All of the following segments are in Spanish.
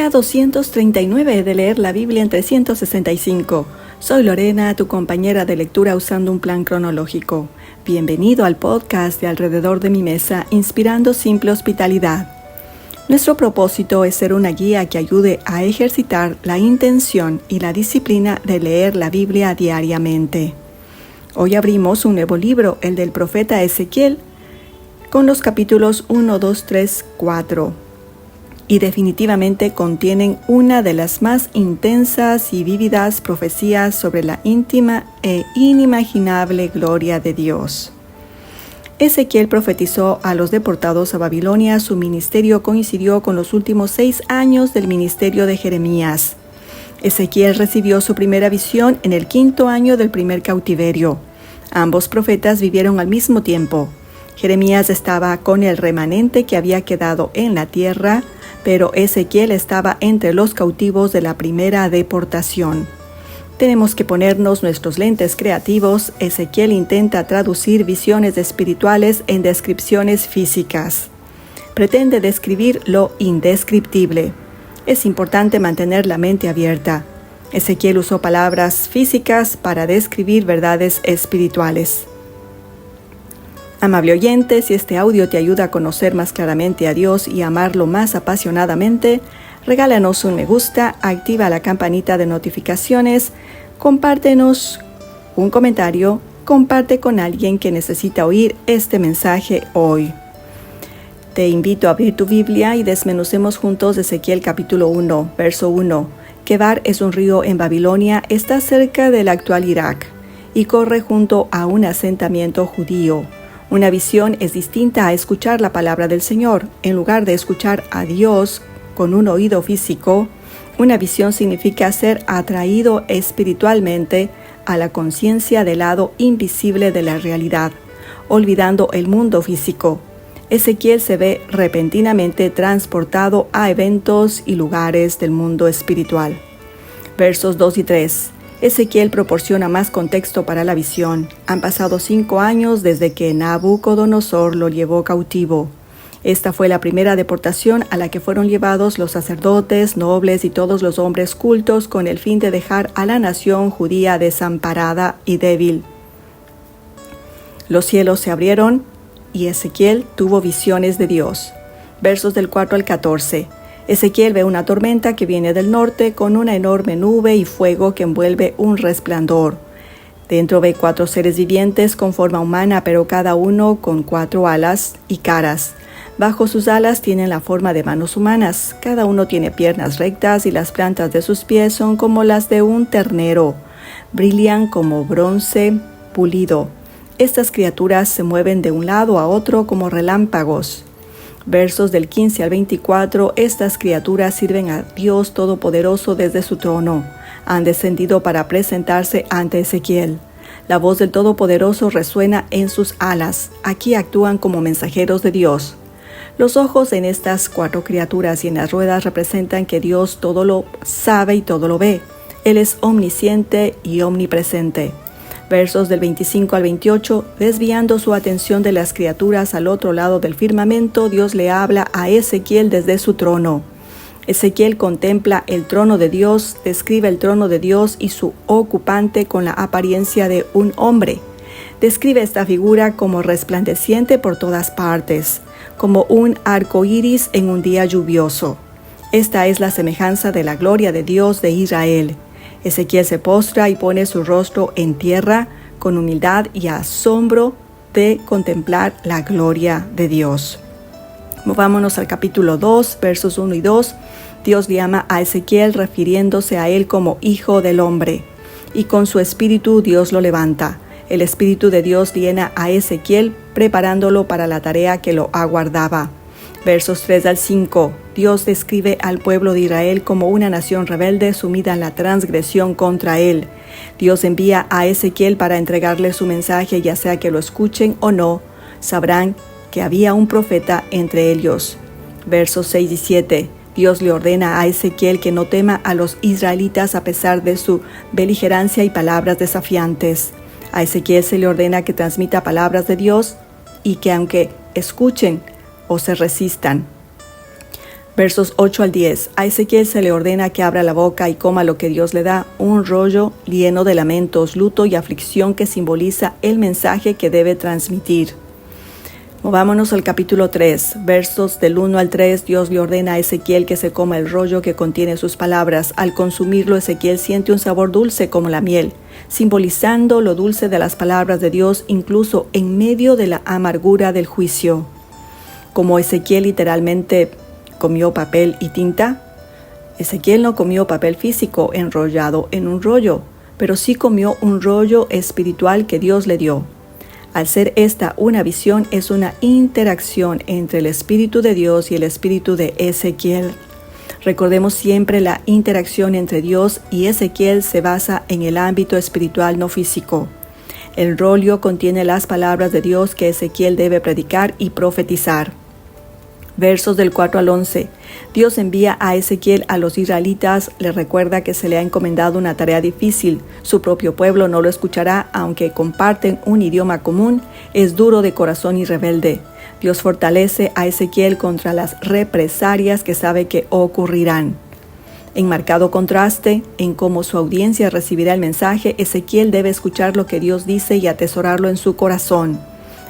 Día 239 de leer la Biblia en 365. Soy Lorena, tu compañera de lectura usando un plan cronológico. Bienvenido al podcast de Alrededor de mi Mesa, inspirando simple hospitalidad. Nuestro propósito es ser una guía que ayude a ejercitar la intención y la disciplina de leer la Biblia diariamente. Hoy abrimos un nuevo libro, el del profeta Ezequiel, con los capítulos 1, 2, 3, 4. Y definitivamente contienen una de las más intensas y vívidas profecías sobre la íntima e inimaginable gloria de Dios. Ezequiel profetizó a los deportados a Babilonia. Su ministerio coincidió con los últimos 6 años del ministerio de Jeremías. Ezequiel recibió su primera visión en el 5º año del primer cautiverio. Ambos profetas vivieron al mismo tiempo. Jeremías estaba con el remanente que había quedado en la tierra, pero Ezequiel estaba entre los cautivos de la primera deportación. Tenemos que ponernos nuestros lentes creativos. Ezequiel intenta traducir visiones espirituales en descripciones físicas. Pretende describir lo indescriptible. Es importante mantener la mente abierta. Ezequiel usó palabras físicas para describir verdades espirituales. Amable oyente, si este audio te ayuda a conocer más claramente a Dios y amarlo más apasionadamente, regálanos un me gusta, activa la campanita de notificaciones, compártenos un comentario, comparte con alguien que necesita oír este mensaje hoy. Te invito a abrir tu Biblia y desmenucemos juntos Ezequiel capítulo 1, verso 1. Quebar es un río en Babilonia, está cerca del actual Irak y corre junto a un asentamiento judío. Una visión es distinta a escuchar la palabra del Señor. En lugar de escuchar a Dios con un oído físico, una visión significa ser atraído espiritualmente a la conciencia del lado invisible de la realidad, olvidando el mundo físico. Ezequiel se ve repentinamente transportado a eventos y lugares del mundo espiritual. Versos 2 y 3. Ezequiel proporciona más contexto para la visión. Han pasado 5 años desde que Nabucodonosor lo llevó cautivo. Esta fue la primera deportación a la que fueron llevados los sacerdotes, nobles y todos los hombres cultos con el fin de dejar a la nación judía desamparada y débil. Los cielos se abrieron y Ezequiel tuvo visiones de Dios. Versos del 4 al 14. Ezequiel ve una tormenta que viene del norte con una enorme nube y fuego que envuelve un resplandor. Dentro ve 4 seres vivientes con forma humana, pero cada uno con 4 alas y caras. Bajo sus alas tienen la forma de manos humanas. Cada uno tiene piernas rectas y las plantas de sus pies son como las de un ternero. Brillan como bronce pulido. Estas criaturas se mueven de un lado a otro como relámpagos. Versos del 15 al 24, estas criaturas sirven a Dios Todopoderoso desde su trono. Han descendido para presentarse ante Ezequiel. La voz del Todopoderoso resuena en sus alas. Aquí actúan como mensajeros de Dios. Los ojos en estas 4 criaturas y en las ruedas representan que Dios todo lo sabe y todo lo ve. Él es omnisciente y omnipresente. Versos del 25 al 28, desviando su atención de las criaturas al otro lado del firmamento, Dios le habla a Ezequiel desde su trono. Ezequiel contempla el trono de Dios, describe el trono de Dios y su ocupante con la apariencia de un hombre. Describe esta figura como resplandeciente por todas partes, como un arco iris en un día lluvioso. Esta es la semejanza de la gloria de Dios de Israel. Ezequiel se postra y pone su rostro en tierra con humildad y asombro de contemplar la gloria de Dios. Movámonos al capítulo 2, versos 1 y 2. Dios llama a Ezequiel refiriéndose a él como hijo del hombre, y con su espíritu Dios lo levanta. El espíritu de Dios llena a Ezequiel preparándolo para la tarea que lo aguardaba. Versos 3 al 5. Dios describe al pueblo de Israel como una nación rebelde sumida en la transgresión contra él. Dios envía a Ezequiel para entregarle su mensaje, ya sea que lo escuchen o no, sabrán que había un profeta entre ellos. Versos 6 y 7. Dios le ordena a Ezequiel que no tema a los israelitas a pesar de su beligerancia y palabras desafiantes. A Ezequiel se le ordena que transmita palabras de Dios y que aunque escuchen o se resistan, Versos 8 al 10. A Ezequiel se le ordena que abra la boca y coma lo que Dios le da, un rollo lleno de lamentos, luto y aflicción que simboliza el mensaje que debe transmitir. Movámonos al capítulo 3, versos del 1 al 3. Dios le ordena a Ezequiel que se coma el rollo que contiene sus palabras. Al consumirlo, Ezequiel siente un sabor dulce como la miel, simbolizando lo dulce de las palabras de Dios, incluso en medio de la amargura del juicio. Como Ezequiel literalmente comió papel y tinta, Ezequiel no comió papel físico enrollado en un rollo, pero sí comió un rollo espiritual que Dios le dio. Al ser esta una visión, es una interacción entre el Espíritu de Dios y el Espíritu de Ezequiel. Recordemos siempre la interacción entre Dios y Ezequiel se basa en el ámbito espiritual, no físico. El rollo contiene las palabras de Dios que Ezequiel debe predicar y profetizar. Versos del 4 al 11. Dios envía a Ezequiel a los israelitas, le recuerda que se le ha encomendado una tarea difícil. Su propio pueblo no lo escuchará, aunque comparten un idioma común, es duro de corazón y rebelde. Dios fortalece a Ezequiel contra las represalias que sabe que ocurrirán. En marcado contraste en cómo su audiencia recibirá el mensaje, Ezequiel debe escuchar lo que Dios dice y atesorarlo en su corazón.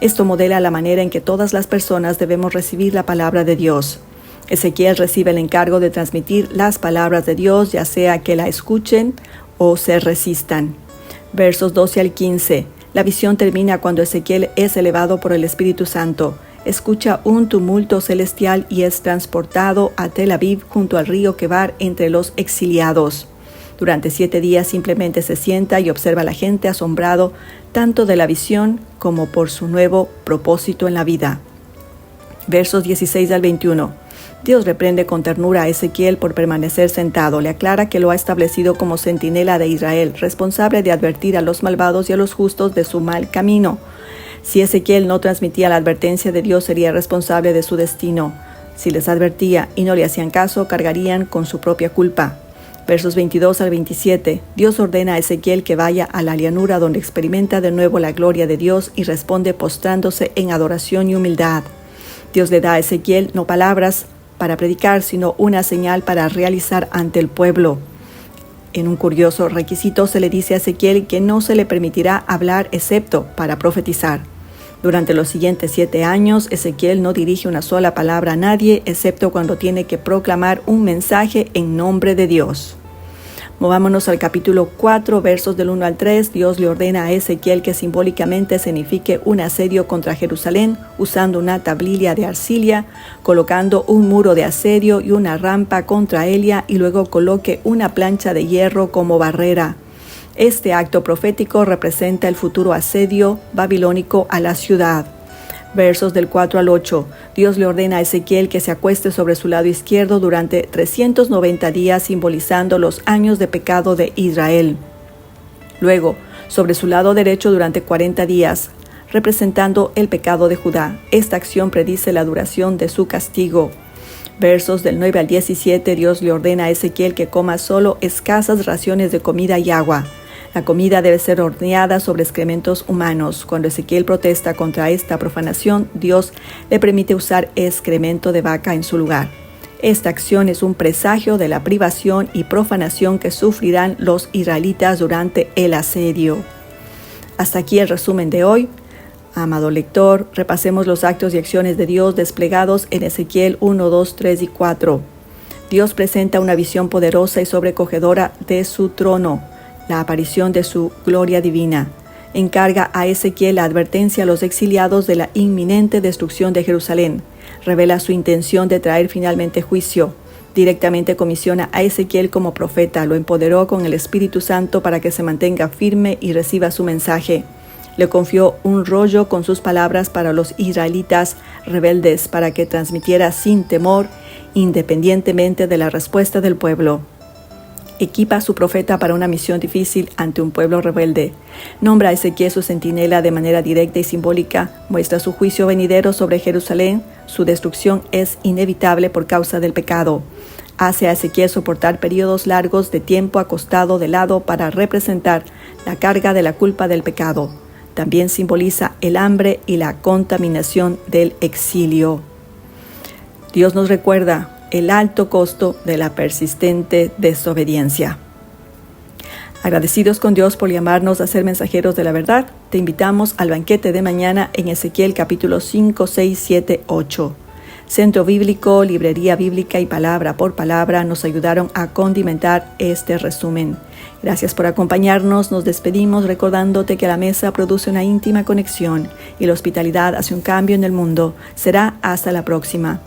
Esto modela la manera en que todas las personas debemos recibir la palabra de Dios. Ezequiel recibe el encargo de transmitir las palabras de Dios, ya sea que la escuchen o se resistan. Versos 12 al 15. La visión termina cuando Ezequiel es elevado por el Espíritu Santo. Escucha un tumulto celestial y es transportado a Tel Aviv junto al río Quebar entre los exiliados. Durante 7 días simplemente se sienta y observa a la gente asombrado tanto de la visión como por su nuevo propósito en la vida. Versos 16 al 21. Dios reprende con ternura a Ezequiel por permanecer sentado. Le aclara que lo ha establecido como centinela de Israel, responsable de advertir a los malvados y a los justos de su mal camino. Si Ezequiel no transmitía la advertencia de Dios, sería responsable de su destino. Si les advertía y no le hacían caso, cargarían con su propia culpa. Versos 22 al 27. Dios ordena a Ezequiel que vaya a la llanura donde experimenta de nuevo la gloria de Dios y responde postrándose en adoración y humildad. Dios le da a Ezequiel no palabras para predicar, sino una señal para realizar ante el pueblo. En un curioso requisito se le dice a Ezequiel que no se le permitirá hablar excepto para profetizar. Durante los siguientes 7 años, Ezequiel no dirige una sola palabra a nadie, excepto cuando tiene que proclamar un mensaje en nombre de Dios. Movámonos al capítulo 4, versos del 1 al 3. Dios le ordena a Ezequiel que simbólicamente escenifique un asedio contra Jerusalén, usando una tablilla de arcilla, colocando un muro de asedio y una rampa contra ella, y luego coloque una plancha de hierro como barrera. Este acto profético representa el futuro asedio babilónico a la ciudad. Versos del 4 al 8. Dios le ordena a Ezequiel que se acueste sobre su lado izquierdo durante 390 días, simbolizando los años de pecado de Israel. Luego, sobre su lado derecho durante 40 días, representando el pecado de Judá. Esta acción predice la duración de su castigo. Versos del 9 al 17. Dios le ordena a Ezequiel que coma solo escasas raciones de comida y agua. La comida debe ser horneada sobre excrementos humanos. Cuando Ezequiel protesta contra esta profanación, Dios le permite usar excremento de vaca en su lugar. Esta acción es un presagio de la privación y profanación que sufrirán los israelitas durante el asedio. Hasta aquí el resumen de hoy. Amado lector, repasemos los actos y acciones de Dios desplegados en Ezequiel 1, 2, 3 y 4. Dios presenta una visión poderosa y sobrecogedora de su trono, la aparición de su gloria divina. Encarga a Ezequiel la advertencia a los exiliados de la inminente destrucción de Jerusalén. Revela su intención de traer finalmente juicio. Directamente comisiona a Ezequiel como profeta. Lo empoderó con el Espíritu Santo para que se mantenga firme y reciba su mensaje. Le confió un rollo con sus palabras para los israelitas rebeldes, para que transmitiera sin temor, independientemente de la respuesta del pueblo. Equipa a su profeta para una misión difícil ante un pueblo rebelde. Nombra a Ezequiel su centinela de manera directa y simbólica. Muestra su juicio venidero sobre Jerusalén. Su destrucción es inevitable por causa del pecado. Hace a Ezequiel soportar periodos largos de tiempo acostado de lado para representar la carga de la culpa del pecado. También simboliza el hambre y la contaminación del exilio. Dios nos recuerda el alto costo de la persistente desobediencia. Agradecidos con Dios por llamarnos a ser mensajeros de la verdad, te invitamos al banquete de mañana en Ezequiel capítulo 5, 6, 7, 8. Centro Bíblico, Librería Bíblica y Palabra por Palabra nos ayudaron a condimentar este resumen. Gracias por acompañarnos. Nos despedimos recordándote que la mesa produce una íntima conexión y la hospitalidad hace un cambio en el mundo. Será hasta la próxima.